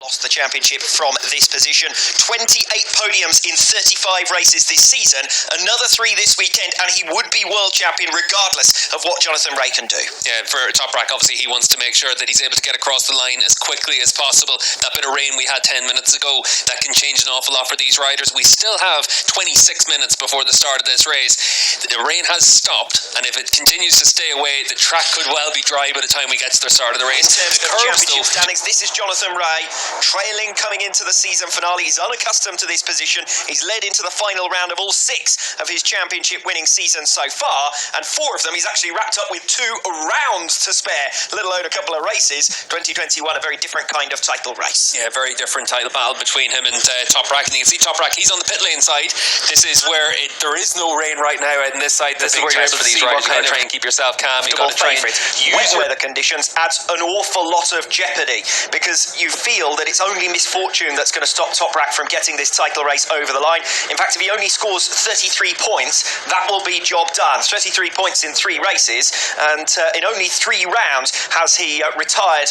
lost the championship from this position. 28 podiums in 35 races this season, another 3 this weekend, and he would be world champion regardless of what Jonathan Rea can do. Yeah, for Toprak, obviously he wants to make sure that he's able to get across the line as quickly as possible. That bit of rain we had 10 minutes ago, that can change an awful lot for these riders. We still have 26 minutes before the start of this race. The rain has stopped, and if it continues to stay away, the track could well be dry by the time we get to the start of the race. In terms of the championship standings, this is Jonathan Rea trailing coming into the season finale. He's unaccustomed to this position. He's led into the final round of all 6 of his championship winning seasons so far, and 4 of them he's actually wrapped up with 2 rounds to spare, let alone a couple of races. 2021, a very different kind of title race. Yeah, very different title battle between him and Toprak, and you can see Toprak, he's on the pit lane side. This is where there is no rain right now, and this side, this is where you're able to see what kind of... try and keep yourself calm. You've got to try and use weather conditions adds an awful lot of jeopardy, because you feel that it's only misfortune that's going to stop Toprak from getting this title race over the line. In fact, if he only scores 33 points, that will be job done. 33 points in 3 races, and in only 3 rounds has he retired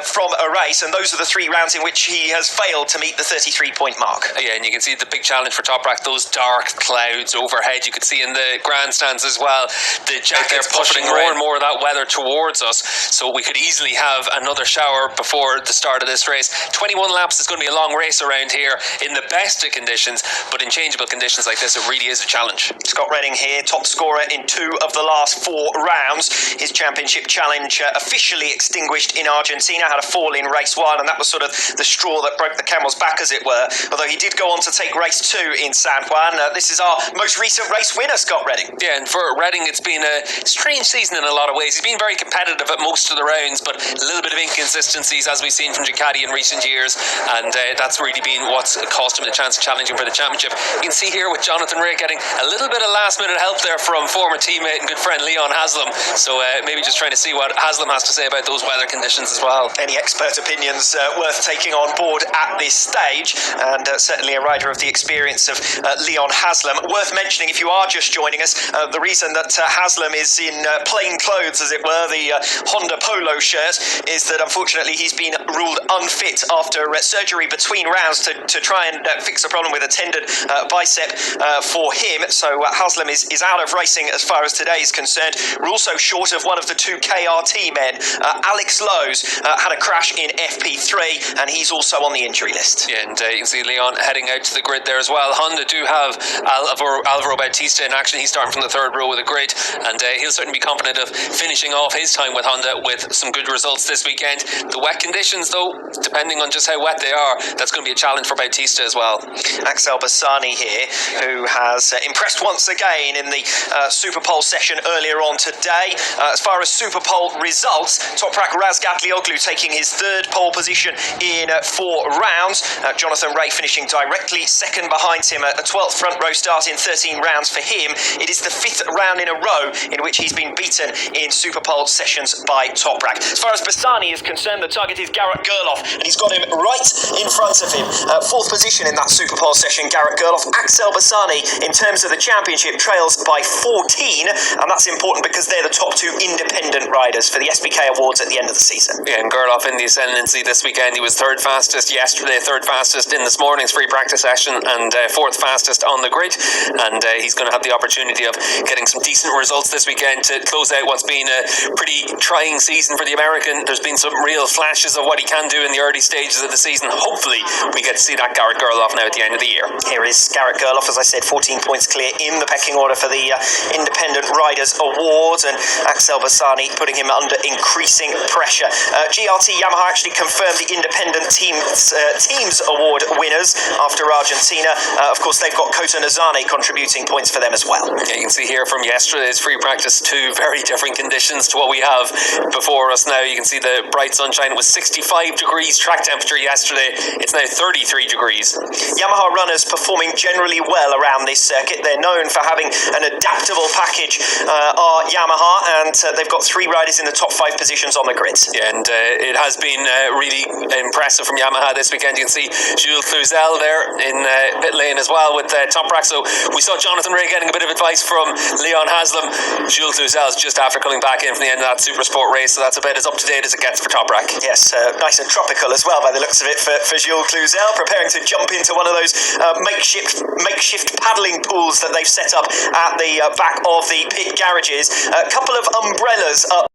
from a race, and those are the 3 rounds in which he has failed to meet the 33-point mark. Yeah, and you can see the big challenge for Toprak, those dark clouds overhead. You could see in the grandstands as well, the jackets pushing more and more of that weather towards us, so we could easily have another shower before the start of this race. 21 laps is going to be a long race around here in the best of conditions, but in changeable conditions like this, it really is a challenge. Scott Redding here, top scorer in 2 of the last 4 rounds. His championship challenge officially extinguished in Argentina, had a fall in race 1, and that was sort of the straw that broke the camel's back, as it were, although he did go on to take race 2 in San Juan. This is our most recent race winner, Scott Redding. Yeah, and for Redding, it's been a strange season in a lot of ways. He's been very competitive at most of the rounds, but a little bit of inconsistencies, as we've seen from Ducati in recent years, and that's really been what's cost him the chance of challenging for the championship. You can see here with Jonathan Rea getting a little bit of last-minute help there from former teammate and good friend Leon Haslam, so maybe just trying to see what Haslam has to say about those weather conditions as well. Any expert opinions worth taking on board at this stage, and certainly a rider of the experience of Leon Haslam. Worth mentioning, if you are just joining us, the reason that Haslam is in plain clothes, as it were, the Honda Polo shirt, is that unfortunately he's been ruled unfit after surgery between rounds to try and fix a problem with a tendon bicep for him. So Haslam is out of racing as far as today is concerned. We're also short of one of the 2 KRT men. Alex Lowe's had a crash in FP3, and he's also on the injury list. Yeah, and you can see Leon heading out to the grid there as well. Honda do have Alvaro Bautista in action. He's starting from the 3rd row of the grid, and he'll certainly be confident of finishing off his time with Honda with some good results this weekend. The wet conditions, though, depending on just how wet they are, that's going to be a challenge for Bautista as well. Axel Bassani here, who has impressed once again in the Superpole session earlier on today. As far as Superpole results, Toprak Razgatlioglu taking his 3rd pole position in 4 rounds. Jonathan Rea finishing directly 2nd behind him, a 12th front row start in 13 rounds for him. It is the 5th round in a row in which he's been beaten in Superpole sessions by Toprak. As far as Bassani is concerned, the target is Garrett Gerloff, and he's got him right in front of him. 4th position in that Superpole session, Garrett Gerloff. Axel Bassani, in terms of the championship, trails by 14, and that's important because they're the top 2 independent riders for the SBK Awards at the end of the season. Yeah, and Gerloff in the ascendancy this weekend. He was 3rd fastest yesterday, 3rd fastest in this morning's free practice session, and 4th fastest on the grid, and he's going to have the opportunity of getting some decent results this weekend to close out what's been a pretty trying season for the American. There's been some real flashes of what he can do in the early stages of the season. Hopefully we get to see that Garrett Gerloff now at the end of the year. Here is Garrett Gerloff, as I said, 14 points clear in the pecking order for the Independent Riders Awards, and Axel Bassani putting him under increasing pressure. GRT Yamaha actually confirmed the Independent Teams Award winners after Argentina. Of course, they've got Kota Nazane contributing points for them as well. Yeah, you can see here from yesterday's free practice, 2 very different conditions to what we have before us now. You can see the bright sunshine. It was 65 degrees track temperature yesterday. It's now 33 degrees. Yamaha runners performing generally well around this circuit. They're known for having an adaptable package, are Yamaha, and they've got 3 riders in the top 5 positions on the grid. Yeah, and it has been really impressive from Yamaha this weekend. You can see Jules Cluzel there in pit lane as well with Toprak. So we saw Jonathan Rea getting a bit of advice from Leon Haslam. Jules Cluzel just after coming back in from the end of that Super Sport race, so that's about as up to date as it gets for Toprak. Yes, nice and tropical as well. well by the looks of it for Gilles Cluzel, preparing to jump into one of those makeshift paddling pools that they've set up at the back of the pit garages. A couple of umbrellas up